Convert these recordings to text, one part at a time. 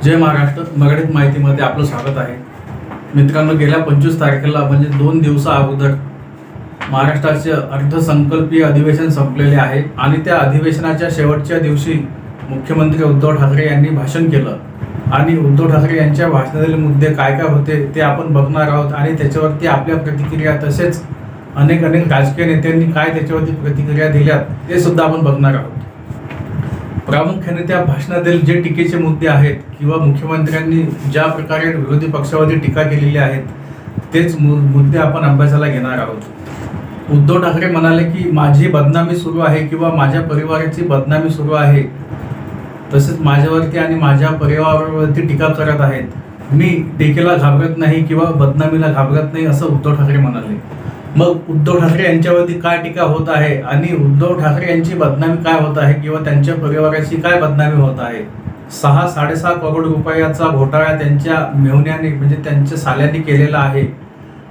जय महाराष्ट्र. मराठीत माहितीमध्ये आपलं स्वागत आहे. मित्रांनो, गेल्या 25 तारखेला म्हणजे 2 दिवसा अगोदर महाराष्ट्राचे अर्थसंकल्पीय अधिवेशन संपलेले आहे आणि त्या अधिवेशनाच्या शेवटच्या दिवशी मुख्यमंत्री उद्धव ठाकरे यांनी भाषण केलं आणि उद्धव ठाकरे यांच्या भाषणातील मुद्दे काय काय होते ते आपण बघणार आहोत आणि त्याच्यावरती आपल्या प्रतिक्रिया, तसेच अनेक राजकीय नेत्यांनी काय त्याच्यावरती प्रतिक्रिया दिल्यात ते सुद्धा आपण बघणार आहोत. प्रामुख्याने त्या भाषणातील जे टीकेचे मुद्दे आहेत किंवा मुख्यमंत्र्यांनी ज्या प्रकारे विरोधी पक्षावरती टीका केलेली आहेत तेच मुद्दे आपण अभ्यासाला घेणार आहोत. उद्धव ठाकरे म्हणाले की माझी बदनामी सुरू आहे किंवा माझ्या परिवाराची बदनामी सुरू आहे, तसेच माझ्यावरती आणि माझ्या परिवारावरती टीका करत आहेत. मी टीकेला घाबरत नाही किंवा बदनामीला घाबरत नाही असं उद्धव ठाकरे म्हणाले. मग उद्धव ठाकरे यांच्यावरती काय टीका होत आहे आणि उद्धव ठाकरे यांची बदनामी काय होत आहे किंवा त्यांच्या परिवाराची काय बदनामी होत आहे. 6-6.5 करोड रुपयाचा घोटाळा त्यांच्या मेहुण्याने म्हणजे त्यांच्या साल्याने केलेला आहे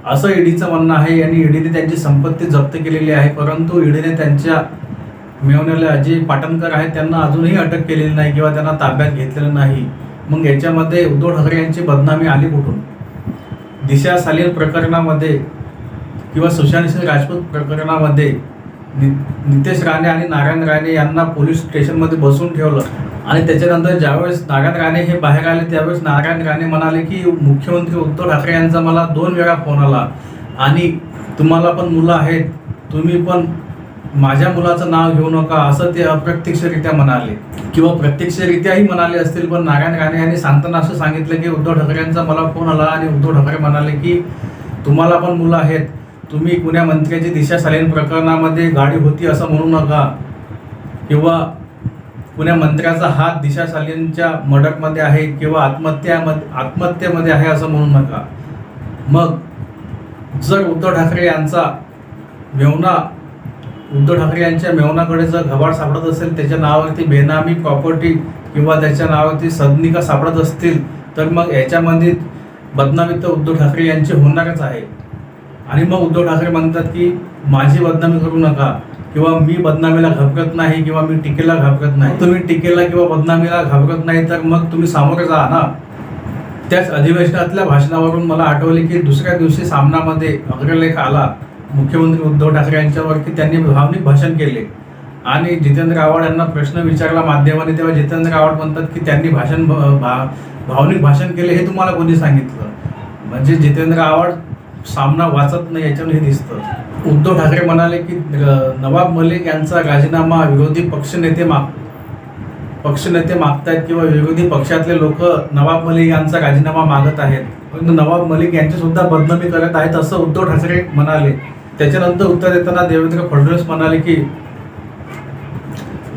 असं ईडीचं म्हणणं आहे आणि ईडीने त्यांची संपत्ती जप्त केलेली आहे. परंतु ईडीने त्यांच्या मेहुण्याला जे पाटणकर आहेत त्यांना अजूनही अटक केलेली नाही किंवा त्यांना ताब्यात घेतलेलं नाही. मग याच्यामध्ये उद्धव ठाकरे यांची बदनामी आली कुठून? दिशा सालील प्रकरणामध्ये किंवा सुशांत सिंह राजपूत प्रकरणामध्ये नितेश राणे आणि नारायण राणे यांना पोलीस स्टेशनमध्ये बसून ठेवलं आणि त्याच्यानंतर ज्यावेळेस नारायण राणे हे बाहेर आले त्यावेळेस नारायण राणे म्हणाले की मुख्यमंत्री उद्धव ठाकरे यांचा मला 2 वेळा फोन आला आणि तुम्हाला पण मुलं आहेत, तुम्ही पण माझ्या मुलाचं नाव घेऊ नका असं ते अप्रत्यक्षरित्या म्हणाले किंवा प्रत्यक्षरित्याही म्हणाले असतील. पण नारायण राणे यांनी सांगताना असं सांगितलं की उद्धव ठाकरे यांचा मला फोन आला आणि उद्धव ठाकरे म्हणाले की तुम्हाला पण मुलं आहेत, तुम्ही कुण्या मंत्र्याची दिशा सालीन प्रकरणामध्ये गाडी होती असं म्हणू नका किंवा कुण्या मंत्र्याचा हात दिशा सालींच्या मर्डरमध्ये आहे किंवा आत्महत्येमध्ये आहे असं म्हणू नका. मग जर उद्धव ठाकरे यांच्या मेहुणाकडे जर घबाड सापडत असेल, त्याच्या नावावरती बेनामी प्रॉपर्टी किंवा त्याच्या नावावरती सदनिका सापडत असतील तर मग याच्यामध्ये बदनामी तर उद्धव ठाकरे यांची होणारच आहे. आणि मग उद्धव ठाकरे म्हणतात की माझी बदनामी करू नका किंवा मी बदनामीला घाबरत नाही किंवा मी टीकेला घाबरत नाही. तुम्ही टीकेला किंवा बदनामीला घाबरत नाही तर मग तुम्ही सामोरे जा ना. त्याच अधिवेशनातल्या भाषणावरून मला आठवले की दुसऱ्या दिवशी सामनामध्ये अग्रलेख आला मुख्यमंत्री उद्धव ठाकरे यांच्यावर त्यांनी भावनिक भाषण केले आणि जितेंद्र आव्हाड यांना प्रश्न विचारला माध्यमाने, तेव्हा जितेंद्र आव्हाड म्हणतात की त्यांनी भावनिक भाषण केले हे तुम्हाला कोणी सांगितलं. म्हणजे जितेंद्र आव्हाड सामना वाचत नाही याच्यावर हे दिसतं. उद्धव ठाकरे म्हणाले की नवाब मलिक यांचा राजीनामा विरोधी पक्षनेते मागतायत किंवा विरोधी पक्षातले लोक नवाब मलिक यांचा राजीनामा मागत आहेत, पण नवाब मलिक यांची सुद्धा बदनामी करत आहेत असं उद्धव ठाकरे म्हणाले. त्याच्यानंतर उत्तर देताना देवेंद्र फडणवीस म्हणाले की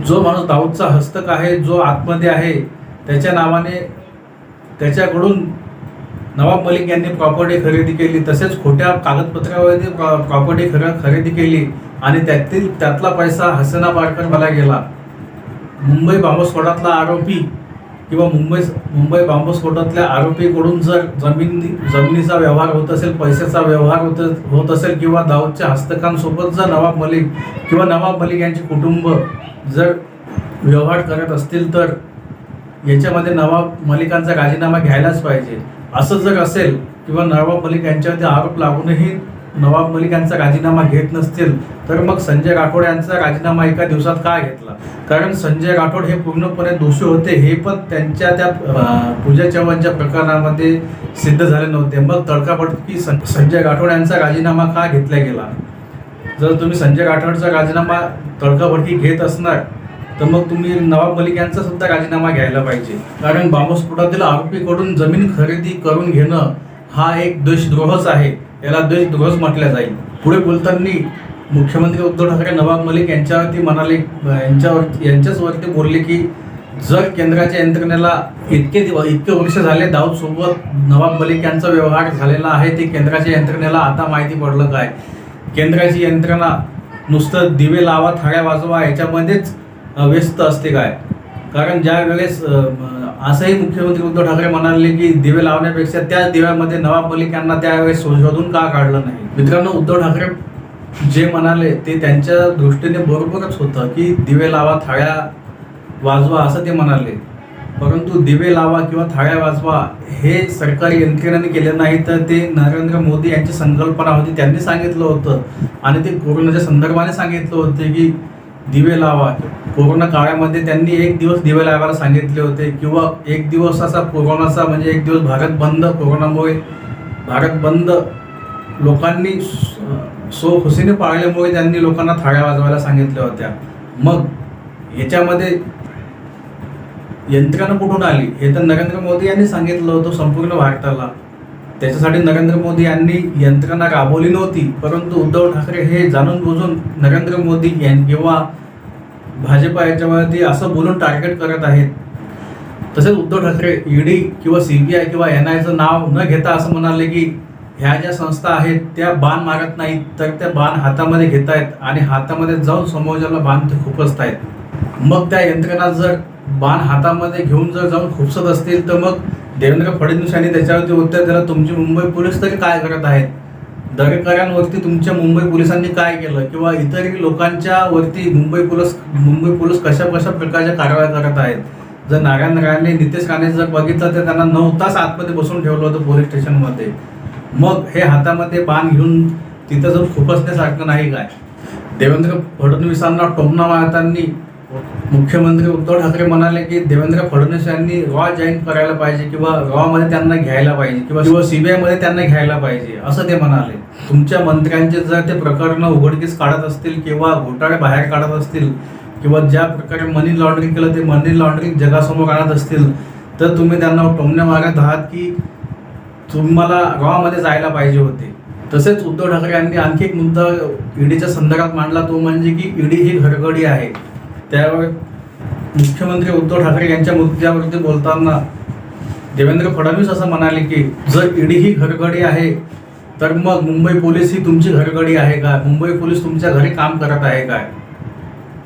जो माणूस दाऊदचा हस्तक आहे, जो आतमध्ये आहे, त्याच्या नावाने त्याच्याकडून नवाब मलिक यांनी प्रॉपर्टी खरेदी केली, तसेच खोट्या कागदपत्रावरती प्रॉपर्टी खरेदी केली आणि त्यातला पैसा हसना पारकरला गेला. मुंबई बॉम्बस्फोटातला आरोपी किंवा मुंबई बॉम्बस्फोटातल्या आरोपीकडून जर जमिनीचा व्यवहार होत असेल, पैशाचा व्यवहार होत असेल किंवा दाऊदच्या हस्तकांसोबत जर नवाब मलिक किंवा नवाब मलिक यांचे कुटुंब जर व्यवहार करत असतील तर याच्यामध्ये नवाब मलिकांचा राजीनामा घ्यायलाच पाहिजे. असं जर असेल किंवा नवाब मलिक यांच्यावरती आरोप लागूनही नवाब मलिक यांचा राजीनामा घेत नसतील तर मग संजय राठोड यांचा राजीनामा एका दिवसात का घेतला? कारण संजय राठोड हे पूर्णपणे दोषी होते हे पण त्यांच्या त्या पूजा चव्हाणच्या प्रकरणामध्ये सिद्ध झाले नव्हते. मग तडकाफडकी संजय राठोड यांचा राजीनामा का घेतला गेला? जर तुम्ही संजय राठोडचा राजीनामा तडकाफडकी घेत असणार तर मग तुम्ही नवाब मलिक यांचा सुद्धा राजीनामा घ्यायला पाहिजे. कारण बॉम्बस्फोटातील आरोपीकडून जमीन खरेदी करून घेणं हा एक देशद्रोहच आहे, याला देशद्रोहच म्हटलं जाईल. पुढे बोलताना मुख्यमंत्री उद्धव ठाकरे नवाब मलिक यांच्यावरती म्हणाले, यांच्याच वरती बोलले की जर केंद्राच्या यंत्रणेला इतके वर्ष झाले दाऊद सोबत नवाब मलिक यांचा व्यवहार झालेला आहे, ते केंद्राच्या यंत्रणेला आता माहिती पडलं काय? केंद्राची यंत्रणा नुसतं दिवे लावा थाळ्या वाजवा याच्यामध्येच व्यस्त असते काय? कारण ज्या वेळेस असंही मुख्यमंत्री उद्धव ठाकरे म्हणाले की दिवे लावण्यापेक्षा त्या दिव्यामध्ये नवाब मलिक यांना त्यावेळेस शोधून का काढलं नाही? मित्रांनो, उद्धव ठाकरे जे म्हणाले ते त्यांच्या दृष्टीने बरोबरच होतं की दिवे लावा थाळ्या वाजवा असं ते म्हणाले. परंतु दिवे लावा किंवा थाळ्या वाजवा हे सरकारी यंत्रणेने केलं नाही, तर ते नरेंद्र मोदी यांची संकल्पना होती. त्यांनी सांगितलं होतं आणि ते कोरोनाच्या संदर्भाने सांगितलं होते की दिवे लावा. कोरोना काळामध्ये त्यांनी एक दिवस दिवे लावायला सांगितले होते किंवा एक दिवस असा कोरोनाचा म्हणजे एक दिवस भारत बंद, कोरोनामुळे भारत बंद लोकांनी खुशीने पाळल्यामुळे त्यांनी लोकांना थाळ्या वाजवायला सांगितल्या होत्या. मग याच्यामध्ये यंत्रणा कुठून आली हे तर नरेंद्र मोदी यांनी सांगितलं होतं संपूर्ण भारताला. त्याच्यासाठी नरेंद्र मोदी यांनी यंत्रणा राबवली नव्हती, परंतु उद्धव ठाकरे हे जाणून बुजून नरेंद्र मोदी किंवा भाजपा याच्यावरती असं बोलून टार्गेट करत आहेत. तसेच उद्धव ठाकरे ईडी किंवा सीबीआय किंवा NIAचं नाव न घेता असं म्हणाले की ह्या ज्या संस्था आहेत त्या बाण मारत नाहीत, तर त्या बाण हातामध्ये घेत आहेत आणि हातामध्ये जाऊन समाजाला बाण ते खुपसत आहेत. मग त्या यंत्रणा जर बाण हातामध्ये घेऊन जर जाऊन खुपसत असतील तर मग देवेंद्र फडणवीस यांनी त्याच्यावरती उत्तर दिलं, तुमची मुंबई पोलीस तरी काय करत आहेत? दरेकऱ्यांवरती तुमच्या मुंबई पोलिसांनी काय केलं किंवा इतरही लोकांच्या वरती मुंबई पोलीस कशा प्रकारच्या कारवाया करत आहेत? जर नारायण राणे, नितेश राणे जर बघितलं तर त्यांना 9 तास आतमध्ये बसून ठेवलं होतं पोलीस स्टेशनमध्ये. मग हे हातामध्ये बाण घेऊन तिथं जाऊन खुपसण्यासारखं नाही काय? देवेंद्र फडणवीसांना टोमणा मारताना मुख्यमंत्री उद्धव ठाकरे म्हणाले की देवेंद्र फडणवीस यांनी रॉ जॉईन करायला पाहिजे किंवा रॉ मध्ये त्यांना घ्यायला पाहिजे किंवा CBI मध्ये त्यांना घ्यायला पाहिजे असं ते म्हणाले. तुमच्या मंत्र्यांचे जर ते प्रकरण उघडकीस काढत असतील किंवा घोटाळे बाहेर काढत असतील किंवा ज्या प्रकारे मनी लॉन्ड्रिंग केलं ते मनी लॉन्ड्रिंग जगासमोर आणत असतील तर तुम्ही त्यांना टोमणे मारत आहात की तुम्हाला रॉ मध्ये जायला पाहिजे होते. तसेच उद्धव ठाकरे यांनी आणखी एक मुद्दा ईडीच्या संदर्भात मांडला, तो म्हणजे की ईडी ही घरगडी आहे. त्यावर मुख्यमंत्री उद्धव ठाकरे यांच्या मुद्द्यावरती बोलताना देवेंद्र फडणवीस असं म्हणाले की जर ईडी ही घरगडी आहे तर मग मुंबई पोलीस ही तुमची घरगडी आहे का? मुंबई पोलीस तुमच्या घरी काम करत आहे काय?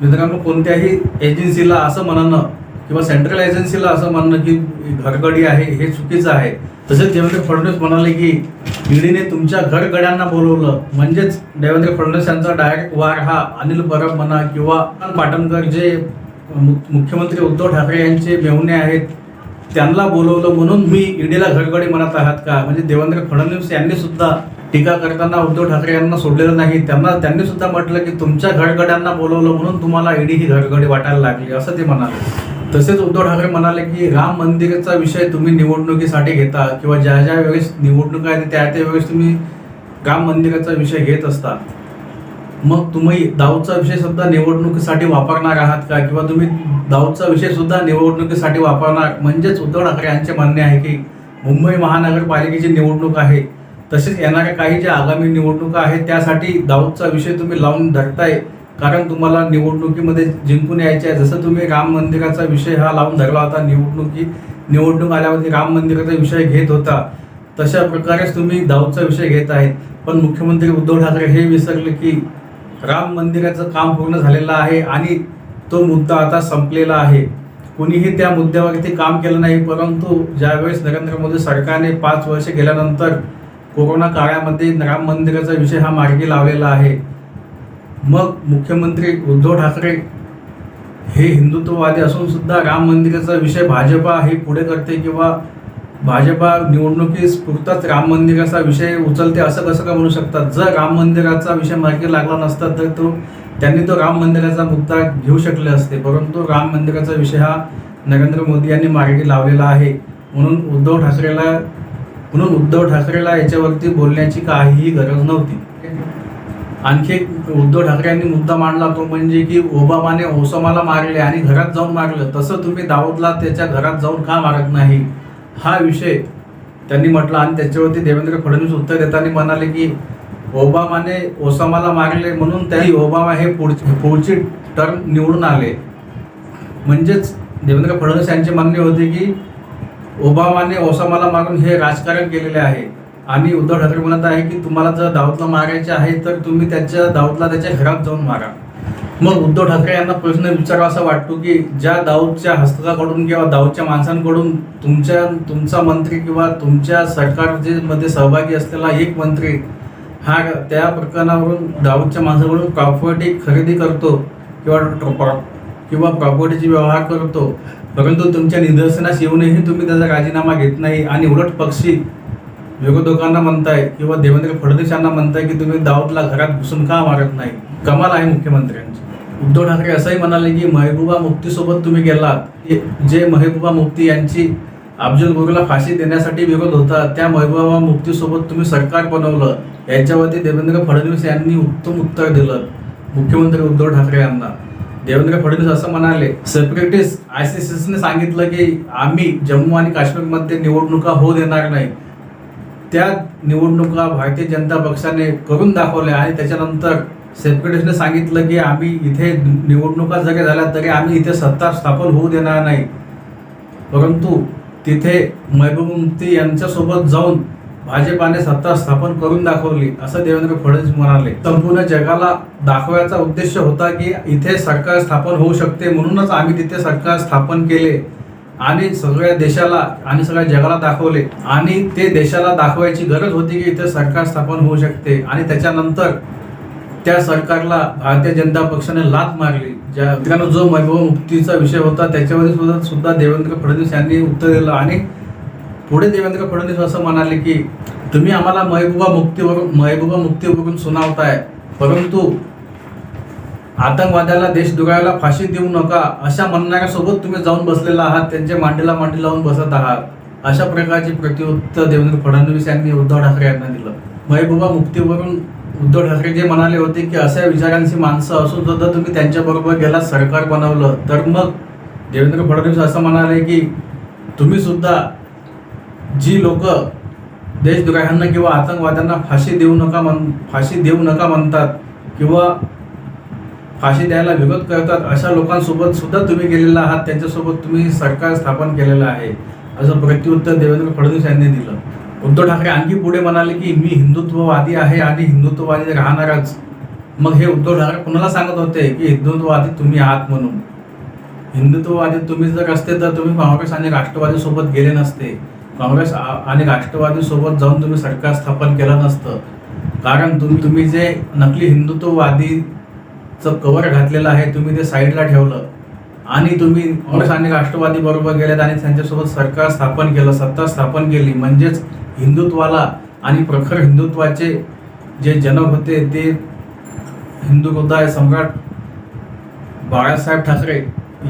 मित्रांनो, कोणत्याही एजन्सीला असं म्हणणं किंवा सेंट्रल एजन्सीला असं म्हणणं की घरगडी आहे हे चुकीचं आहे. तसेच देवेंद्र फडणवीस म्हणाले की ईडीने तुमच्या घरगड्यांना बोलवलं, म्हणजेच देवेंद्र फडणवीस यांचा डायरेक्ट वार हा अनिल परब म्हणा किंवा पाटणकर जे मुख्यमंत्री उद्धव ठाकरे यांचे मेहुणे आहेत त्यांना बोलवलं म्हणून मी ईडीला घरगडी म्हणत आहात का? म्हणजे देवेंद्र फडणवीस यांनी सुद्धा टीका करताना उद्धव ठाकरे यांना सोडलेलं नाही. त्यांनी सुद्धा म्हटलं की तुमच्या घरगड्यांना बोलवलं म्हणून तुम्हाला ईडी ही घरगडी वाटायला लागली असं ते म्हणाले. तसेच उद्धव ठाकरे म्हणाले की राम मंदिराचा विषय तुम्ही निवडणुकीसाठी घेता किंवा ज्या वेळेस निवडणूक आहे त्या वेळेस तुम्ही राम मंदिराचा विषय घेत असता. मग तुम्ही दाऊदचा विषय सुद्धा निवडणुकीसाठी वापरणार आहात का किंवा तुम्ही दाऊदचा विषय सुद्धा निवडणुकीसाठी वापरणार? म्हणजेच उद्धव ठाकरे यांचे म्हणणे आहे की मुंबई महानगरपालिकेची निवडणूक आहे, तसेच येणाऱ्या काही ज्या आगामी निवडणुका आहेत त्यासाठी दाऊदचा विषय तुम्ही लावून धरताय कारण तुम्हाला निवडणुकीमध्ये जिंकून यायचे आहे. जसं तुम्ही राम मंदिराचा विषय हा लावून धरला होता, निवडणूक आल्यावरती राम मंदिराचा विषय घेत होता, तशा प्रकारेच तुम्ही दाऊदचा विषय घेत आहेत. पण मुख्यमंत्री उद्धव ठाकरे हे विसरले की राम मंदिराचं काम पूर्ण झालेलं आहे आणि तो मुद्दा आता संपलेला आहे. कुणीही त्या मुद्द्यावरती काम केलं नाही. परंतु ज्यावेळेस नरेंद्र मोदी सरकारने 5 वर्ष गेल्यानंतर कोरोना काळामध्ये राम मंदिराचा विषय हा मार्गी लावलेला आहे. मग मुख्यमंत्री उद्धव ठाकरे हे हिंदुत्ववादी असून सुद्धा राम मंदिराचा विषय भाजपा ही पुढे करते किंवा भाजपा निवडणुकीस पुरताच राम मंदिराचा विषय उचलते असं कसं का म्हणू शकतात? जर राम मंदिराचा विषय मार्गी लागला नसता तर त्यांनी तो राम मंदिराचा मुद्दा घेऊ शकले असते. परंतु राम मंदिराचा विषय हा नरेंद्र मोदी यांनी मार्गी लावलेला आहे. म्हणून उद्धव ठाकरेला याच्यावरती बोलण्याची काहीही गरज नव्हती. आणखी एक उद्धव ठाकरे यांनी मुद्दा मांडला, तो म्हणजे की ओबामाने ओसामाला मारले आणि घरात जाऊन मारलं, तसं तुम्ही दाऊदला त्याच्या घरात जाऊन का मारत नाही हा विषय त्यांनी म्हटला. आणि त्याच्यावरती देवेंद्र फडणवीस उत्तर देताना म्हणाले की ओबामाने ओसामाला मारले म्हणून त्यांनी ओबामा हे पुढची टर्म निवडून आले. म्हणजेच देवेंद्र फडणवीस यांचे म्हणणे होते की ओबामाने ओसामाला मारून हे राजकारण केलेले आहे. आणि उद्धव ठाकरे म्हणत आहे की तुम्हाला जर दाऊदला मारायचे आहे तर तुम्ही दाऊदला त्याच्या घरात जाऊन मारा. मग उद्धव ठाकरे यांना प्रश्न विचारावा असा वाटतो की ज्या दाऊदच्या हस्तकाकडून किंवा दाऊदच्या माणसांकडून तुमचा मंत्री किंवा तुमच्या सरकार मध्ये सहभागी असलेला एक मंत्री हा त्या प्रकरणावरून दाऊदच्या माणसाकडून प्रॉपर्टी खरेदी करतो किंवा प्रॉपर्टीचे व्यवहार करतो, परंतु तुमच्या निदर्शनास येऊनही तुम्ही त्याचा राजीनामा घेत नाही आणि उलट पक्षी विरोधकांना म्हणताय किंवा देवेंद्र फडणवीस यांना म्हणताय की तुम्ही दाऊदला घरात घुसून का मारत नाही. कमाल आहे मुख्यमंत्र्यांची. उद्धव ठाकरे असंही म्हणाले की महबूबा मुफ्तीसोबत तुम्ही गेलात. जे महबूबा मुफ्ती यांची अफजल गुरुला फाशी देण्यासाठी विरोध होता, त्या महबूबा मुफ्तीसोबत तुम्ही सरकार बनवलं. याच्यावरती देवेंद्र फडणवीस यांनी उत्तम उत्तर दिलं मुख्यमंत्री उद्धव ठाकरे यांना. देवेंद्र फडणवीस असं म्हणाले, सेपरेटिस्ट ICCने सांगितलं की आम्ही जम्मू आणि काश्मीरमध्ये निवडणुका होऊ देणार नाही. त्या निवडणुका भारतीय जनता पक्षाने करून दाखवल्या आणि त्याच्यानंतर सेपरेटिस्टने सांगितलं की आम्ही इथे निवडणुका जरी झाल्या तरी आम्ही इथे सत्ता स्थापन होऊ देणार नाही. परंतु तिथे महबूबा मुफ्ती यांच्यासोबत जाऊन भाजपाने सत्ता स्थापन करून दाखवली, असं देवेंद्र फडणवीस म्हणाले. संपूर्ण जगाला दाखवायचा उद्देश होता की इथे सरकार स्थापन होऊ शकते, म्हणूनच आम्ही तिथे सरकार स्थापन केले आणि सगळ्या देशाला आणि सगळ्या जगाला दाखवले. आणि ते देशाला दाखवायची गरज होती की इथे सरकार स्थापन होऊ शकते. आणि त्याच्यानंतर त्या सरकारला भारतीय जनता पक्षाने लाथ मारली. मित्रांनो, जो महबूबा मुफ्तीचा विषय होता त्याच्यावर सुद्धा देवेंद्र फडणवीस यांनी उत्तर दिलं. आणि पुढे देवेंद्र फडणवीस असं म्हणाले की तुम्ही आम्हाला महबूबा मुफ्तीवरून सुनावताय, परंतु आतंकवाद्याला देशद्रोहाला फाशी देऊ नका अशा म्हणणाऱ्यासोबत तुम्ही जाऊन बसलेला आहात, त्यांच्या मांडीला मांडी लावून बसत आहात. अशा प्रकारचे प्रत्युत्तर देवेंद्र फडणवीस यांनी उद्धव ठाकरे यांना दिलं. महबूबा मुफ्तीवरून उद्धव ठाकरे जे म्हणाले होते की अशा विचारांची माणसं असून सुद्धा तुम्ही त्यांच्याबरोबर गेला, सरकार बनवलं. तर मग देवेंद्र फडणवीस असं म्हणाले की तुम्ही सुद्धा जी लोक देशद्रोह्यांना किंवा आतंकवाद्यांना फाशी देऊ नका म्हणतात किंवा फाशी द्यायला विरोध करतात, अशा लोकांसोबत सुद्धा तुम्ही गेलेला आहात, त्यांच्यासोबत तुम्ही सरकार स्थापन केलेलं आहे, असं प्रत्युत्तर देवेंद्र फडणवीस यांनी दिलं. उद्धव ठाकरे आणखी पुढे म्हणाले की मी हिंदुत्ववादी आहे आणि हिंदुत्ववादी राहणारच. मग हे उद्धव ठाकरे कुणाला सांगत होते की हिंदुत्ववादी तुम्ही आहात म्हणून? हिंदुत्ववादी तुम्ही जर असते तर तुम्ही काँग्रेस आणि राष्ट्रवादी सोबत गेले नसते. काँग्रेस आणि राष्ट्रवादी सोबत जाऊन तुम्ही सरकार स्थापन केलं नसतं. कारण तुम्ही जे नकली हिंदुत्ववादीचं कव्हर घातलेलं आहे तुम्ही ते साईडला ठेवलं आणि तुम्ही काँग्रेस आणि राष्ट्रवादी बरोबर गेलेत आणि त्यांच्यासोबत सरकार स्थापन केलं, सत्ता स्थापन केली. म्हणजेच हिंदुत्वाला आणि प्रखर हिंदुत्वाचे जे जनक होते ते हिंदू हृदय सम्राट बाळासाहेब ठाकरे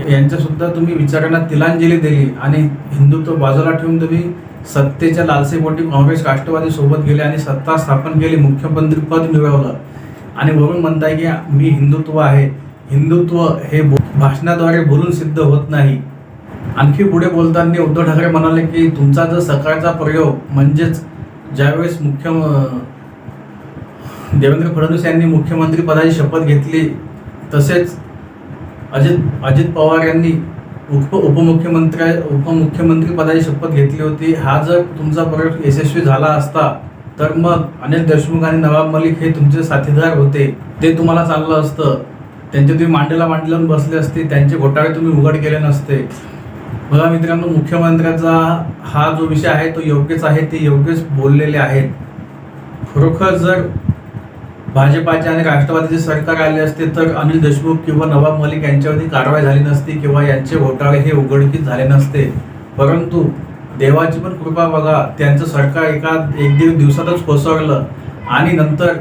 यांच्या सुद्धा तुम्ही विचारांना तिलांजली दिली आणि हिंदुत्व बाजूला ठेवून तुम्ही सत्तेच्या लालसेपोटी काँग्रेस राष्ट्रवादी सोबत गेले आणि सत्ता स्थापन केली, मुख्यमंत्री पद मिळवलं. आणि वरून म्हणताय की मी हिंदुत्व आहे. हिंदुत्व हे भाषणाद्वारे बोलून सिद्ध होत नाही. आणखी पुढे बोलताना उद्धव ठाकरे म्हणाले की तुमचा जो सकाळचा प्रयोग म्हणजेच ज्यावेळेस देवेंद्र फडणवीस यांनी मुख्यमंत्री पदाची शपथ घेतली, तसेच अजित पवार यांनी उपमुख्यमंत्री पदाची शपथ घेतली होती, हा जर तुमचा प्रयोग यशस्वी झाला असता तर मग अनिल देशमुख आणि नवाब मलिक हे तुमचे साथीदार होते, ते तुम्हाला चाललं असतं. त्यांचे तुम्ही मांडीला मांडी लावून बसले असते, त्यांचे घोटाळे तुम्ही उघड केले नसते. बघा मित्रांनो, मुख्यमंत्र्याचा हा जो विषय आहे तो योग्यच आहे, ते योग्यच बोललेले आहेत. खरोखर जर भाजपाचे आणि राष्ट्रवादीचे सरकार आले असते तर अनिल देशमुख किंवा नवाब मलिक यांच्यावरती कारवाई झाली नसती किंवा यांचे घोटाळे हे उघडकीस झाले नसते. परंतु देवाची पण कृपा बघा, त्यांचं सरकार एक दीड दिवसातच कोसळलं आणि नंतर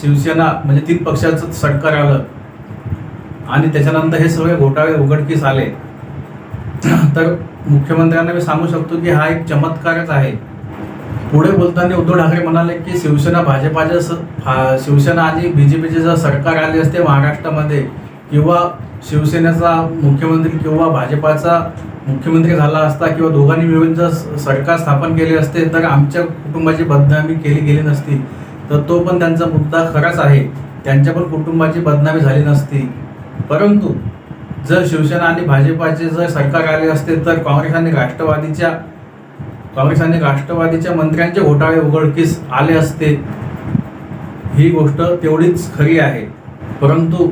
शिवसेना म्हणजे 3 पक्षाचं सरकार आलं आणि त्याच्यानंतर हे सगळे घोटाळे उघडकीस आले. तर मुख्यमंत्र्यांना मी सांगू शकतो की हा एक चमत्कारच आहे. पुढे बोलताना उद्धव ठाकरे म्हणाले की शिवसेना आणि BJPचे जर सरकार आले असते महाराष्ट्रामध्ये किंवा शिवसेनेचा मुख्यमंत्री किंवा भाजपाचा मुख्यमंत्री झाला असता किंवा दोघांनी मिळून जर सरकार स्थापन केले असते तर आमच्या कुटुंबाची बदनामी केली गेली नसती. तर तो पण त्यांचा मुद्दा खराच आहे, त्यांच्या पण कुटुंबाची बदनामी झाली नसती. परंतु जर शिवसेना आणि भाजपाचे जर सरकार आले असते तर काँग्रेस आणि राष्ट्रवादीच्या मंत्र्यांचे घोटाळे उघडकीस आले असते. ही गोष्ट तेवढीच खरी आहे. परंतु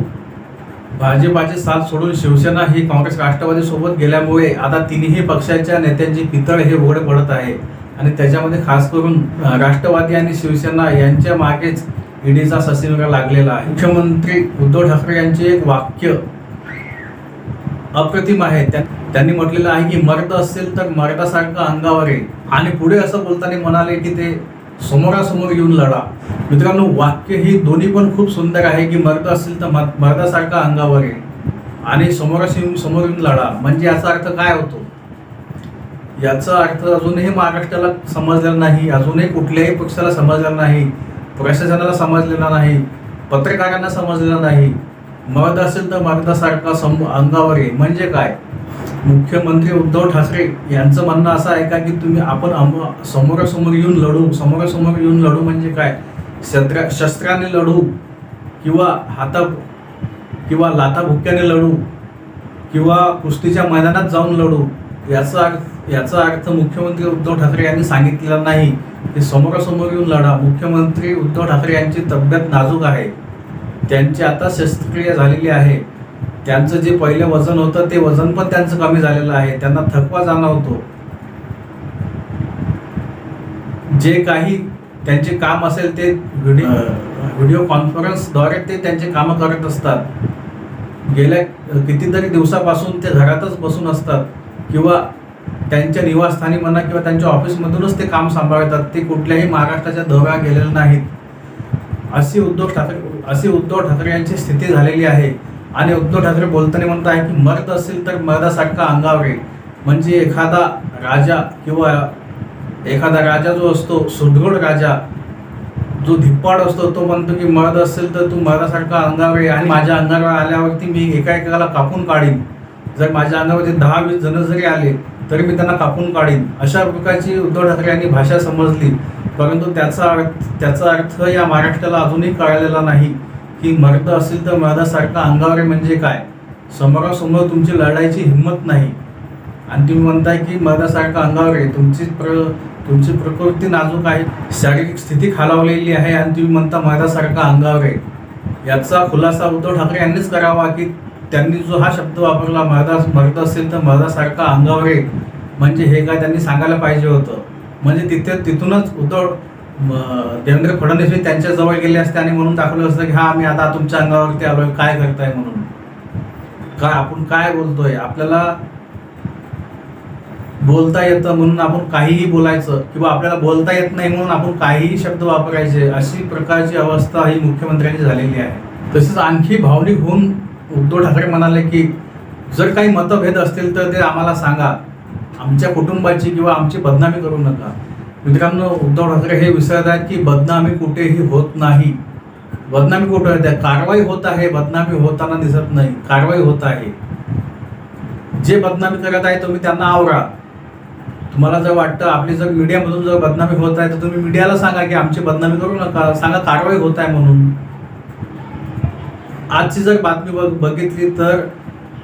भाजपाचे साथ सोडून शिवसेना ही काँग्रेस राष्ट्रवादी सोबत गेल्यामुळे आता तिन्ही पक्षाच्या नेत्यांची पितळ हे उघड पडत आहे आणि त्याच्यामध्ये खास करून राष्ट्रवादी आणि शिवसेना यांच्या मागेच ईडीचा ससेमिरा लागलेला आहे. मुख्यमंत्री उद्धव ठाकरे यांचे एक वाक्य अप्रतिम आहे. त्यांनी म्हटलेलं आहे की मर्द असेल तर मर्दासारखं अंगावर आहे, आणि पुढे असं बोलताना म्हणाले की ते समोरासमोर येऊन लढा. मित्रांनो, वाक्य ही दोन्ही पण खूप सुंदर आहे की मर्द असेल तर मर्दासारखं अंगावर आहे आणि समोर येऊन लढा. म्हणजे याचा अर्थ काय होतो? याचा अर्थ अजूनही महाराष्ट्राला समजलेला नाही, अजूनही कुठल्याही पक्षाला समजलेला नाही, प्रशासनाला समजलेला नाही, पत्रकारांना समजलेला नाही. मर्द असेल तर मर्दासारखा अंगावर आहे म्हणजे काय? मुख्यमंत्री उद्धव ठाकरे यांचं म्हणणं असं आहे का की आपण समोरासमोर येऊन लढू म्हणजे काय? शस्त्राने लढू किंवा लाथाबुक्क्याने लढू किंवा कुस्तीच्या मैदानात जाऊन लढू, याचा अर्थ मुख्यमंत्री उद्धव ठाकरे यांनी सांगितलेला नाही की समोरासमोर येऊन लढा. मुख्यमंत्री उद्धव ठाकरे यांची तब्येत नाजूक आहे, त्यांची आता शस्त्रक्रिया झालेली आहे. त्यांचं जे पहिलं वजन होतं ते वजन पण त्यांचं कमी झालेलं आहे, त्यांना थकवा जाणवतो. जे काही त्यांचे काम असेल ते व्हिडिओ कॉन्फरन्सद्वारे ते त्यांचे कामं करत असतात. गेल्या कितीतरी दिवसापासून ते घरातच बसून असतात किंवा त्यांच्या निवासस्थानी म्हणा किंवा त्यांच्या ऑफिसमधूनच ते काम सांभाळतात. ते कुठल्याही महाराष्ट्राच्या दौऱ्या गेलेले नाहीत. अशी उद्धव ठाकरे यांची स्थिती झालेली आहे. आणि उद्धव ठाकरे बोलताना म्हणत आहे की मर्द असेल तर मर्दासारखा अंगावर आहे. म्हणजे एखादा राजा जो असतो, सुदृढ राजा जो धिप्पाड असतो, तो म्हणतो की मर्द असेल तर तू मर्दासारखा अंगावर आहे आणि माझ्या अंगावर आल्यावरती मी एकाला कापून काढीन. जर माझ्या अंगावरती 10-20 जण जरी आले तरी मी त्यांना कापून काढीन. अशा प्रकारची उद्धव ठाकरे यांनी भाषा समजली. परंतु त्याचा अर्थ या महाराष्ट्राला अजूनही कळलेला नाही की मर्द असेल तर मर्दासारखा अंगावर म्हणजे काय? समोरासमोर तुमची लढायची हिंमत नाही आणि तुम्ही म्हणताय की मर्दासारखा अंगावर आहे. तुमची प्रकृती नाजूक आहे, शारीरिक स्थिती खालावलेली आहे आणि तुम्ही म्हणता मर्दासारखा अंगावर आहे. याचा खुलासा उद्धव ठाकरे यांनीच करावा की त्यांनी जो हा शब्द वापरला मर्द असेल तर मर्दासारखा अंगावर आहे म्हणजे हे काय त्यांनी सांगायला पाहिजे होतं. म्हणजे तिथूनच देवेंद्र फडणवीस त्यांच्या जवळ गेले असते आणि म्हणून दाखवलं असतं की हा, मी आता तुमच्या अंगावरती आलोय, काय करताय म्हणून. आपण काय बोलतोय, आपल्याला बोलता येतं म्हणून आपण काहीही बोलायचं किंवा आपल्याला बोलता येत नाही म्हणून आपण काहीही शब्द वापरायचे, अशी प्रकारची अवस्था ही मुख्यमंत्र्यांची झालेली आहे. तसेच आणखी भावनिक होऊन उद्धव ठाकरे म्हणाले की जर काही मतभेद असतील तर ते आम्हाला सांगा, आमच्या कुटुंबाची किंवा आमची बदनामी करू नका. मित्रांनो, उद्धव ठाकरे हे विसरत आहेत की बदनामी कुठेही होत नाही. बदनामी कुठे होते? कारवाई होत आहे, बदनामी होताना दिसत नाही, कारवाई होत आहे. जे बदनामी करत आहे तुम्ही त्यांना आवरा. तुम्हाला जर वाटतं आपली जर मीडियामधून जर बदनामी होत आहे तर तुम्ही मीडियाला सांगा की आमची बदनामी करू नका, सांगा कारवाई होत आहे म्हणून. आजची जर बातमी बघितली तर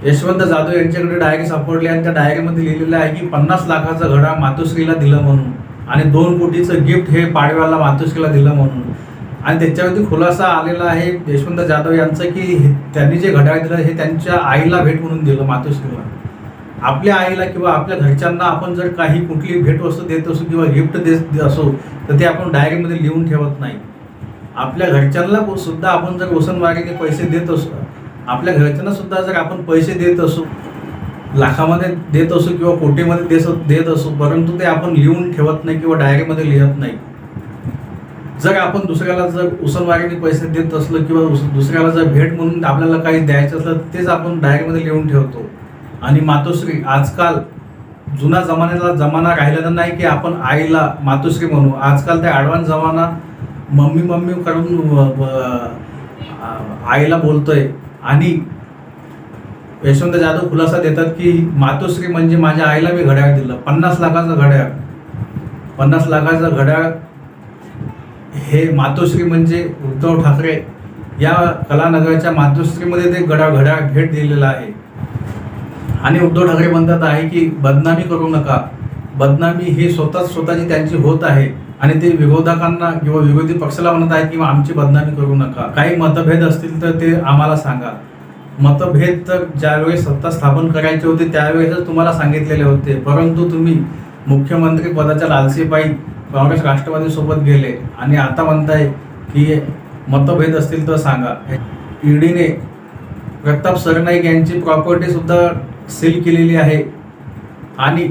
यशवंत जाधव यांच्याकडे डायरी सापडली आणि त्या डायरीमध्ये लिहिलेलं आहे की 50 लाखाचा घड्याळ मातोश्रीला दिलं म्हणून आणि 2 कोटीचं गिफ्ट हे पाडव्याला मातोश्रीला दिलं म्हणून. आणि त्याच्यावरती खुलासा आलेला आहे यशवंत जाधव यांचं की त्यांनी जे घड्याळ दिलं हे त्यांच्या आईला भेट म्हणून दिलं, मातोश्रीला. आपल्या आईला किंवा आपल्या घरच्यांना आपण जर काही कुठली भेटवस्तू देत असू किंवा गिफ्ट देत असू तर ते आपण डायरीमध्ये लिहून ठेवत नाही. आपल्या घरच्यांना सुद्धा आपण जर उसनवारीने पैसे देत असू, आपल्या घरच्यांना सुद्धा जर आपण पैसे देत असू, लाखामध्ये देत असू किंवा कोटीमध्ये देत असू, परंतु ते आपण लिहून ठेवत नाही किंवा डायरीमध्ये लिहत नाही. जर आपण दुसऱ्याला जर उसनवारीने पैसे देत असलो किंवा दुसऱ्याला जर भेट म्हणून आपल्याला काही द्यायचं असलं तेच आपण डायरीमध्ये लिहून ठेवतो. आणि मातोश्री, आजकाल जुना जमाना राहिलेला नाही की आपण आईला मातोश्री म्हणू. आजकाल ते ॲडव्हान्स जमाना मम्मी करून आईला बोलतोय. आणि यशवंत जाधव खुलासा देतात की मातोश्री म्हणजे माझ्या आईला मी घड्याळ दिलं, 50 लाखाचं घड्याळ. 50 लाखाचं घड्याळ हे मातोश्री म्हणजे उद्धव ठाकरे या कलानगरच्या मातोश्रीमध्ये ते घड्याळ भेट दिलेलं आहे. आणि उद्धव ठाकरे म्हणतात आहे की बदनामी करू नका. बदनामी ही स्वतःची त्यांची होत आहे आणि ते विरोधकांना किंवा विरोधी पक्षाला म्हणत आहेत की आमची बदनामी करू नका. काही मतभेद असतील तर ते आम्हाला सांगा. मतभेद तर ज्यावेळेस सत्ता स्थापन करायची होती त्यावेळेसच तुम्हाला सांगितलेले होते, परंतु तुम्ही मुख्यमंत्री पदाच्या लालसेपायी काँग्रेस राष्ट्रवादी सोबत गेले आणि आता म्हणताय की मतभेद असतील तर सांगा. ईडीने प्रताप सरनाईक यांची प्रॉपर्टी सुद्धा सील केलेली आहे. आणि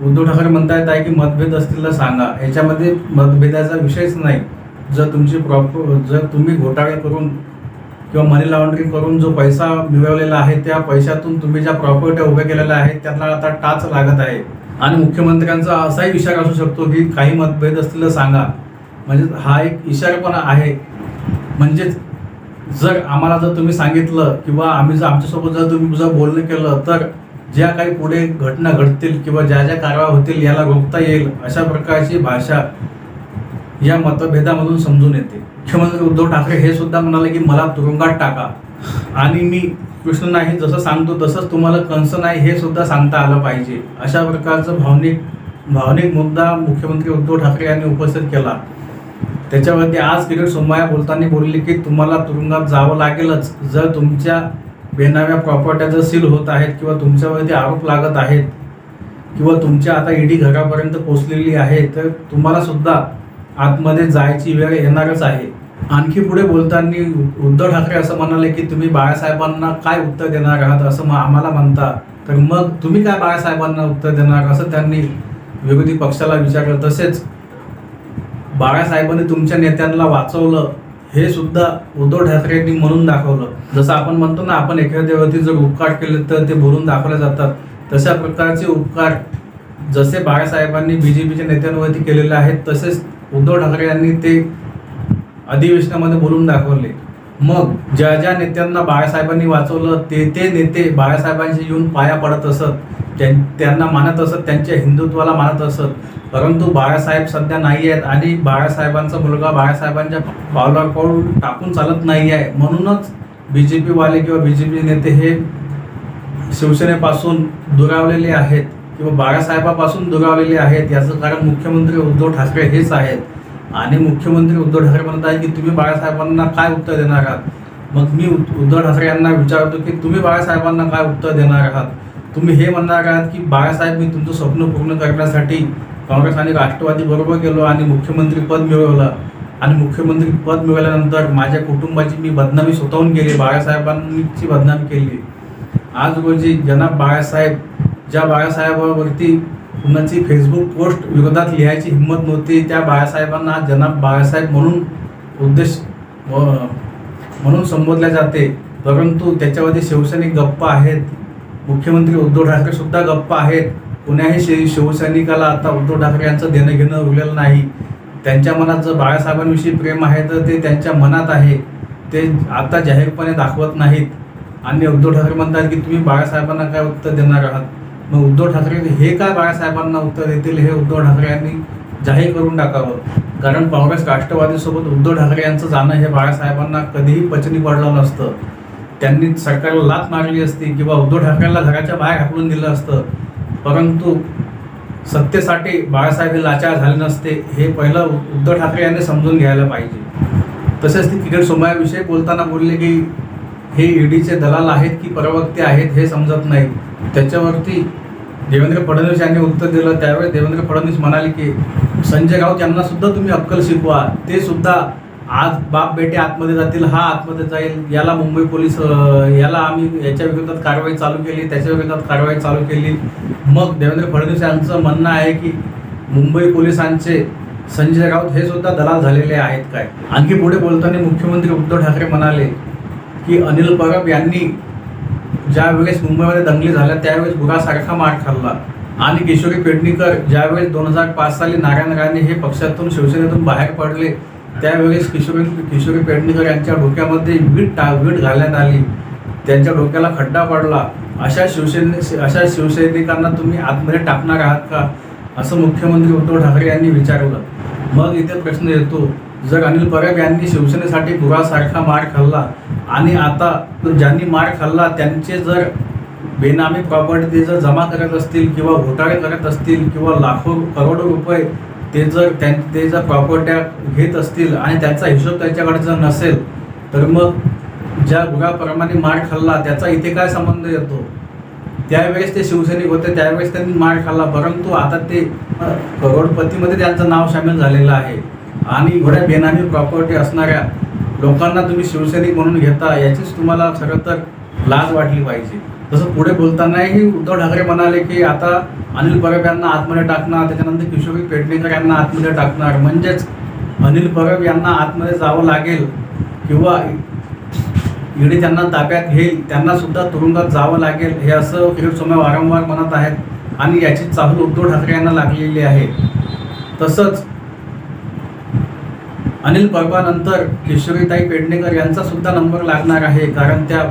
उद्धव ठाकरे म्हणतायत आहे की मतभेद असतील तर सांगा. याच्यामध्ये मतभेदाचा विषयच नाही. जर तुम्ही घोटाळे करून किंवा मनी लॉन्ड्रिंग करून जो पैसा मिळवलेला आहे त्या पैशातून तुम्ही ज्या प्रॉपर्ट्या उभ्या केलेल्या आहेत त्यांना आता टाच लागत आहे. आणि मुख्यमंत्र्यांचा असाही इशारा असू शकतो की काही मतभेद असतील तर सांगा. म्हणजे हा एक इशारा पण आहे. म्हणजेच जर तुम्ही सांगितलं किंवा आमच्यासोबत जर तुम्ही बोलणं केलं तर ज्या काही पुढे घटना घडतील किंवा ज्या ज्या कारवाया होतील याला रोखता येईल अशा प्रकारची भाषा या मतभेदामधून समजून येते. मुख्यमंत्री उद्धव ठाकरे हे सुद्धा म्हणाले की मला तुरुंगात टाका आणि मी कृष्ण नाही जसं सांगतो तसंच तुम्हाला कंस नाही हे सुद्धा सांगता आलं पाहिजे. अशा प्रकारचं भावनिक मुद्दा मुख्यमंत्री उद्धव ठाकरे यांनी उपस्थित केला. त्याच्यावरती आज किरीट सोमय्या बोलताना बोलले की तुम्हाला तुरुंगात जावं लागेलच जर तुमच्या बेनाव्या प्रॉपर्ट्या जर सील होत आहेत किंवा तुमच्यावरती आरोप लागत आहेत किंवा तुमच्या आता ईडी घरापर्यंत पोहोचलेली आहे तर तुम्हाला सुद्धा आतमध्ये जायची वेळ येणारच आहे. आणखी पुढे बोलताना उद्धव ठाकरे असं म्हणाले की तुम्ही बाळासाहेबांना काय उत्तर देणार आहात असं आम्हाला म्हणता, तर मग तुम्ही काय बाळासाहेबांना उत्तर देणार असं त्यांनी विरोधी पक्षाला विचारलं. तसेच बाळासाहेबांनी तुमच्या नेत्यांना वाचवलं हे सुद्धा उद्धव ठाकरे यांनी म्हणून दाखवलं. जसं आपण म्हणतो ना, आपण एखाद्यावरती जर उपकार केले तर ते बोलून दाखवले जातात, तशा प्रकारचे उपकार जसे बाळासाहेबांनी बीजेपीच्या नेत्यांवरती केलेले आहेत तसेच उद्धव ठाकरे यांनी ते अधिवेशनामध्ये बोलून दाखवले. मग ज्या ज्या नेत्यांना बाळासाहेबांनी वाचवलं ते नेते बाळासाहेबांशी येऊन पाया पडत असत, त्यांना मानत असत, त्यांच्या हिंदुत्वाला मानत असत. परंतु बाळासाहेब सध्या नाही आहेत आणि बाळासाहेबांचा मुलगा बाळासाहेबांच्या पावलावर पाऊल टाकून चालत नाही आहे. म्हणूनच बीजेपीवाले किंवा बीजेपी नेते हे शिवसेनेपासून दुरावलेले आहेत किंवा बाळासाहेबापासून दुरावलेले आहेत. याचं कारण मुख्यमंत्री उद्धव ठाकरे हेच आहेत. आणि मुख्यमंत्री उद्धव ठाकरे म्हणत आहे की तुम्ही बाळासाहेबांना काय उत्तर देणार आहात. मग मी उद्धव ठाकरे यांना विचारतो की तुम्ही बाळासाहेबांना काय उत्तर देणार आहात. तुम्ही हे म्हणणार आहात की बाळासाहेब मी तुमचं स्वप्न पूर्ण करण्यासाठी काँग्रेस आणि राष्ट्रवादी बरोबर गेलो आणि मुख्यमंत्री पद मिळवलं आणि मुख्यमंत्री पद मिळवल्यानंतर माझ्या कुटुंबाची मी बदनामी स्वतःहून केली, बाळासाहेबांची बदनामी केली. आज रोजी जनाब बाळासाहेब ज्या बाळासाहेबावरती कुणाची फेसबुक पोस्ट विरोधात लिहायची हिंमत नव्हती त्या बाळासाहेबांना जनाब बाळासाहेब म्हणून संबोधले जाते. परंतु त्याच्यावरती शिवसैनिक गप्प आहेत, मुख्यमंत्री उद्धव ठाकरे सुद्धा गप्प आहेत. कुणाही शिवसैनिकाला आता उद्धव ठाकरे यांचं देणं घेणं उरलेलं नाही. त्यांच्या मनात जर बाळासाहेबांविषयी प्रेम आहे तर ते त्यांच्या मनात आहे, ते आता जाहीरपणे दाखवत नाहीत. आणि उद्धव ठाकरे म्हणतात की तुम्ही बाळासाहेबांना काय उत्तर देणार आहात. मग उद्धव ठाकरे हे काय बाळासाहेबांना उत्तर देतील हे उद्धव ठाकरे यांनी जाहीर करून टाकावं. कारण काँग्रेस राष्ट्रवादीसोबत उद्धव ठाकरे यांचं जाणं हे बाळासाहेबांना कधीही पचनी पडलं नसतं. त्यांनी सरकारला लाथ मारली असती किंवा उद्धव ठाकरेंना घराच्या बाहेर हाकलून दिलं असतं. परंतु सत्तेसाठी बाळासाहेब हे लाचार झाले नसते. हे पहिलं उद्धव ठाकरे यांनी समजून घ्यायला पाहिजे. तसेच ती किरीट सोमय्याविषयी बोलताना बोलले की हे ईडीचे दलाल आहेत की प्रवक्ते आहेत हे समजत नाही. त्याच्यावरती देवेंद्र फडणवीस यांनी उत्तर दिलं. त्यावेळी देवेंद्र फडणवीस म्हणाले की संजय राऊत यांना सुद्धा तुम्ही अक्कल शिकवा. ते सुद्धा आज बाप बेटे आतमध्ये जातील, हा आतमध्ये जाईल, याला मुंबई पोलीस याला आम्ही याच्या विरोधात कारवाई चालू केली, त्याच्या विरोधात कारवाई चालू केली. मग देवेंद्र फडणवीस यांचं म्हणणं आहे की मुंबई पोलिसांचे संजय राऊत हे सुद्धा दलाल झालेले आहेत काय. आणखी पुढे बोलताना मुख्यमंत्री उद्धव ठाकरे म्हणाले की अनिल परब यांनी ज्या वेळेस मुंबईमध्ये दंगली झाल्या त्यावेळेस गुरासारखा मार खाल्ला आणि किशोरी पेडणेकर ज्यावेळेस 2005 साली नारायण राणे हे पक्षातून शिवसेनेतून बाहेर पडले त्यावेळेस किशोरी पेडणेकर यांच्या डोक्यामध्ये वीट घालण्यात आली, त्यांच्या डोक्याला खड्डा पडला. अशा शिवसैनिकांना तुम्ही आतमध्ये टाकणार आहात का असं मुख्यमंत्री उद्धव ठाकरे यांनी विचारलं. मग इथे प्रश्न येतो, जर अनिल परब यांनी शिवसेनेसाठी गुरासारखा मार खाल्ला आणि आता ज्यांनी मार खाल्ला त्यांचे जर बेनामी प्रॉपर्टी जर जमा करत असतील किंवा घोटाळे करत असतील किंवा लाखो करोडो रुपये ते जर प्रॉपर्ट्या घेत असतील आणि त्याचा हिशोब त्याच्याकडे जर नसेल तर मग ज्या गुराप्रमाणे मार खाल्ला त्याचा इथे काय संबंध येतो. त्यावेळेस ते शिवसैनिक होते, त्यावेळेस त्यांनी मार खाल्ला, परंतु आता ते करोडपतीमध्ये त्यांचं नाव सामील झालेलं आहे आणि एवढ्या बेनामी प्रॉपर्टी असणाऱ्या लोकांना तुम्ही शिवसैनिक म्हणून घेता याचीच तुम्हाला खरं तर लाज वाटली पाहिजे. तसं पुढे बोलतानाही उद्धव ठाकरे म्हणाले की आता अनिल परब यांना आतमध्ये टाकणार, त्याच्यानंतर किशोरी पेडणेकर यांना आतमध्ये टाकणार. म्हणजेच अनिल परब यांना आतमध्ये जावं लागेल किंवा ईडी त्यांना ताब्यात घेईल, त्यांना सुद्धा तुरुंगात जावं लागेल, हे असं किरीट सोमय्या वारंवार म्हणत आहेत आणि याची चाहूल उद्धव ठाकरे यांना लागलेली आहे. तसंच अनिल परबानंतर किशोरीताई पेडणेकर यांचा सुद्धा नंबर लागणार आहे, कारण त्या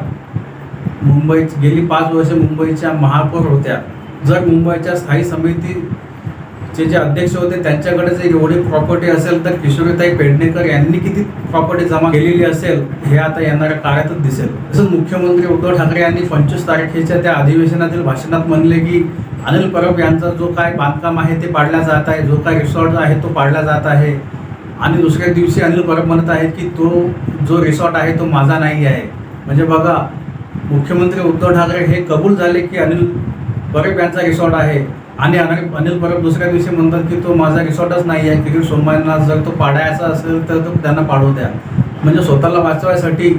मुंबईत गेली 5 वर्ष मुंबईच्या महापौर होत्या. जर मुंबईच्या स्थायी समितीचे जे अध्यक्ष होते त्यांच्याकडे जर एवढी प्रॉपर्टी असेल तर किशोरीताई पेडणेकर यांनी किती प्रॉपर्टी जमा केलेली असेल हे आता येणाऱ्या काळातच दिसेल. तसंच मुख्यमंत्री उद्धव ठाकरे यांनी 25 तारखेच्या त्या अधिवेशनातील भाषणात म्हणले की अनिल परब यांचा जो काय बांधकाम आहे ते पाडला जात आहे, जो काय रिसॉर्ट आहे तो पाडला जात आहे. आणि दुसऱ्या दिवशी अनिल परब म्हणत आहेत की तो जो रिसॉर्ट आहे तो माझा नाही आहे. म्हणजे बघा, मुख्यमंत्री उद्धव ठाकरे हे कबूल झाले की अनिल परब यांचा रिसॉर्ट आहे आणि अनिल परब दुसऱ्या दिवशी म्हणतात की तो माझा रिसॉर्टच नाही आहे. किरीट सोमय्यांना जर तो पाडायचा असेल तर तो त्यांना पाडू द्या. म्हणजे स्वतःला वाचवायसाठी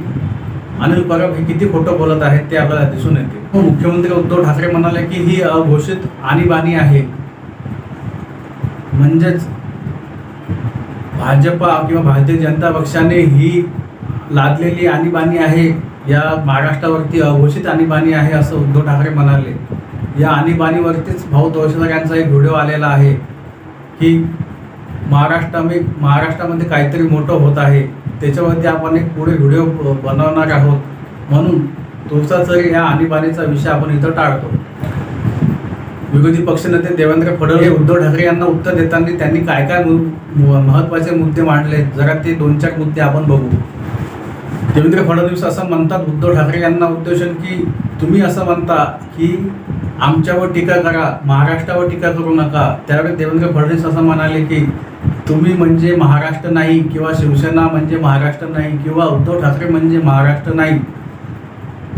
अनिल परब हे किती खोटं बोलत आहेत ते आपल्याला दिसून येते. मुख्यमंत्री उद्धव ठाकरे म्हणाले की ही अघोषित आणीबाणी आहे. म्हणजेच भाजपा किंवा भारतीय जनता पक्षाने ही लादलेली आणीबाणी आहे, या महाराष्ट्रावरती अघोषित आणीबाणी आहे असं उद्धव ठाकरे म्हणाले. या आणीबाणीवरतीच भाऊ तळसकर यांचा एक व्हिडिओ आलेला आहे की महाराष्ट्रामध्ये काहीतरी मोठं होत आहे, त्याच्यावरती आपण एक पुढे व्हिडिओ बनवणार आहोत. म्हणून तुळसाचरी या आणीबाणीचा विषय आपण इथं टाळतो. विरोधी पक्षनेते देवेंद्र फडणवीस हे उद्धव ठाकरे यांना उत्तर देताना त्यांनी काय काय महत्त्वाचे मुद्दे मांडले, जरा ते 2-4 मुद्दे आपण बघू. देवेंद्र फडणवीस असं म्हणतात उद्धव ठाकरे यांना उद्देशून की तुम्ही असं म्हणता की आमच्यावर टीका करा, महाराष्ट्रावर टीका करू नका. त्यावेळी देवेंद्र फडणवीस असं म्हणाले की तुम्ही म्हणजे महाराष्ट्र नाही किंवा शिवसेना म्हणजे महाराष्ट्र नाही किंवा उद्धव ठाकरे म्हणजे महाराष्ट्र नाही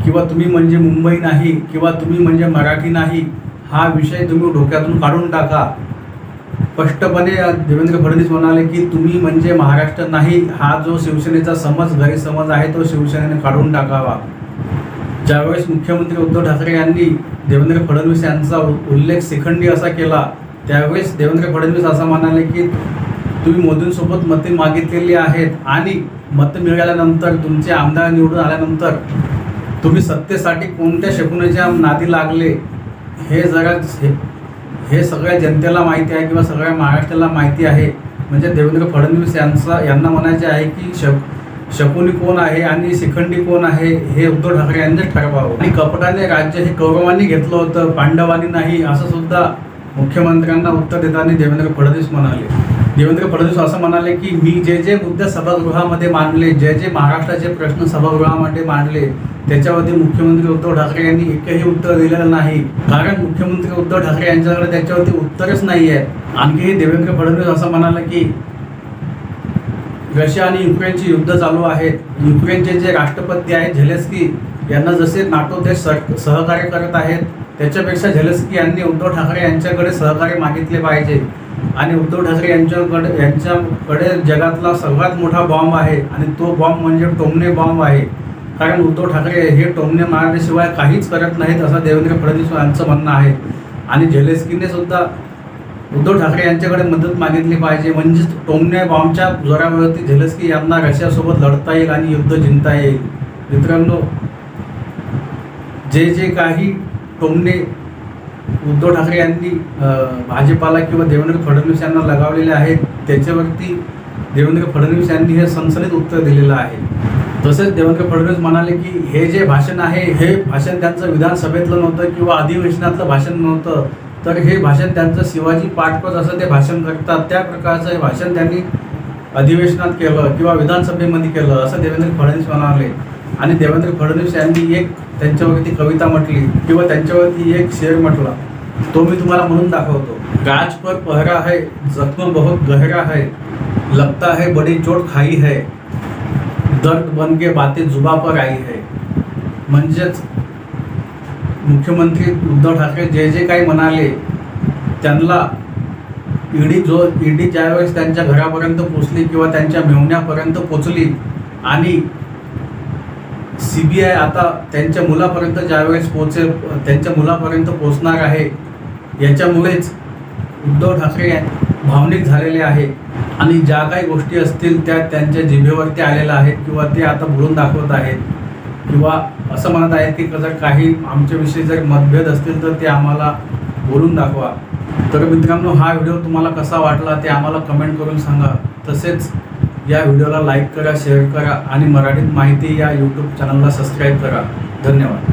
किंवा तुम्ही म्हणजे मुंबई नाही किंवा तुम्ही म्हणजे मराठी नाही, हा विषय तुम्ही डोक्यातून काढून टाका. स्पष्टपणे देवेंद्र फडणवीस म्हणाले की तुम्ही म्हणजे महाराष्ट्र नाही, हा जो शिवसेनेचा गैरसमज आहे तो शिवसेनेने काढून टाकावा. ज्यावेळेस मुख्यमंत्री उद्धव ठाकरे यांनी देवेंद्र फडणवीस यांचा उल्लेख शिखंडी असा केला, त्यावेळेस देवेंद्र फडणवीस असं म्हणाले की तुम्ही मोदींसोबत मते मागितलेली आहेत आणि मतं मिळाल्यानंतर तुमचे आमदार निवडून आल्यानंतर तुम्ही सत्तेसाठी कोणत्या शकुनीच्या नादी लागले हे सगळ्या जनतेला माहिती आहे किंवा सगळ्या महाराष्ट्राला माहिती आहे. म्हणजे देवेंद्र फडणवीस यांना म्हणायचे आहे की शकुनी कोण आहे आणि शिखंडी कोण आहे हे उद्धव ठाकरे यांनीच ठरवावं. आणि कपटाने राज्य हे कौरवांनी घेतलं होतं, पांडवांनी नाही, असं सुद्धा मुख्यमंत्र्यांना उत्तर देताना देवेंद्र फडणवीस म्हणाले. देवेंद्र फडणवीस असं म्हणाले की मी जे मुद्दे सभागृहामध्ये मांडले, जे महाराष्ट्राचे प्रश्न सभागृहामध्ये मांडले, त्याच्यावरती मुख्यमंत्री उद्धव ठाकरे यांनी एकही उत्तर दिलेलं नाही, कारण मुख्यमंत्री उद्धव ठाकरे यांच्याकडे त्याच्यावरती उत्तरच नाही आहे. आणखी देवेंद्र फडणवीस असं म्हणाले की रशिया आणि युक्रेनची युद्ध चालू आहेत. युक्रेनचे जे राष्ट्रपती आहेत झेलेन्स्की यांना जसे नाटो देश सहकार्य करत आहेत त्याच्यापेक्षा झेलेन्स्की यांनी उद्धव ठाकरे यांच्याकडे सहकार्य मागितले पाहिजे. आणि उद्धव ठाकरे यांच्याकडे जगातला सर्वात मोठा बॉम्ब आहे आणि तो बॉम्ब म्हणजे टोमणे बॉम्ब आहे, कारण उद्धव ठाकरे हे टोमणे मारण्याशिवाय काहीच करत नाहीत असं देवेंद्र फडणवीस यांचं म्हणणं आहे. आणि झेलेन्स्कीने सुद्धा उद्धव ठाकरे यांच्याकडे मदत मागितली पाहिजे, म्हणजेच टोमणे बॉम्बच्या जोरावरती झेलेन्स्की यांना रशियासोबत लढता येईल आणि युद्ध जिंकता येईल. मित्रांनो, जे काही टोमणे उद्धव ठाकरे यांनी भाजपाला किंवा देवेंद्र फडणवीस यांना लगावलेले आहेत त्याच्यावरती देवेंद्र फडणवीस यांनी हे सनसनीत उत्तर दिलेलं आहे. तसेच देवेंद्र फडणवीस म्हणाले की हे जे भाषण आहे हे भाषण त्यांचं विधानसभेतलं नव्हतं किंवा अधिवेशनातलं भाषण नव्हतं, तर हे भाषण त्यांचं शिवाजी पाठपत असं ते भाषण करतात, त्या प्रकारचं हे भाषण त्यांनी अधिवेशनात केलं किंवा विधानसभेमध्ये केलं असं देवेंद्र फडणवीस म्हणाले. आणि देवेंद्र फडणवीस यांनी एक त्यांच्यावरती कविता म्हटली किंवा त्यांच्यावरती एक शेर म्हटला, तो मी तुम्हाला म्हणून दाखवतो. गाज पर पहरा है, जख्म बहुत गहरा है, लगता है बड़ी चोट खाई है, दर्द बन के बातें जुबा पर आई है. म्हणजेच मुख्यमंत्री उद्धव ठाकरे जे काही म्हणाले त्यांना ईडी ज्यावेळेस त्यांच्या घरापर्यंत पोचली किंवा त्यांच्या मेहुण्यापर्यंत पोचली आणि CBI आता त्यांच्या मुलापर्यंत ज्यावेळेस त्यांच्या मुलापर्यंत पोचणार आहे याच्यामुळेच उद्धव ठाकरे भावनिक झालेले आहे आणि ज्या काही गोष्टी असतील त्या त्यांच्या जिभेवरती आलेल्या आहेत किंवा ते आता बोलून दाखवत आहेत किंवा असं म्हणत आहेत की जर काही आमच्याविषयी जर मतभेद असतील तर ते आम्हाला बोलून दाखवा. तर मित्रांनो, हा व्हिडिओ तुम्हाला कसा वाटला ते आम्हाला कमेंट करून सांगा. तसेच या व्हिडिओला लाईक करा, शेअर करा आणि मराठीत माहिती या यूट्यूब चॅनलला सबस्क्राईब करा. धन्यवाद.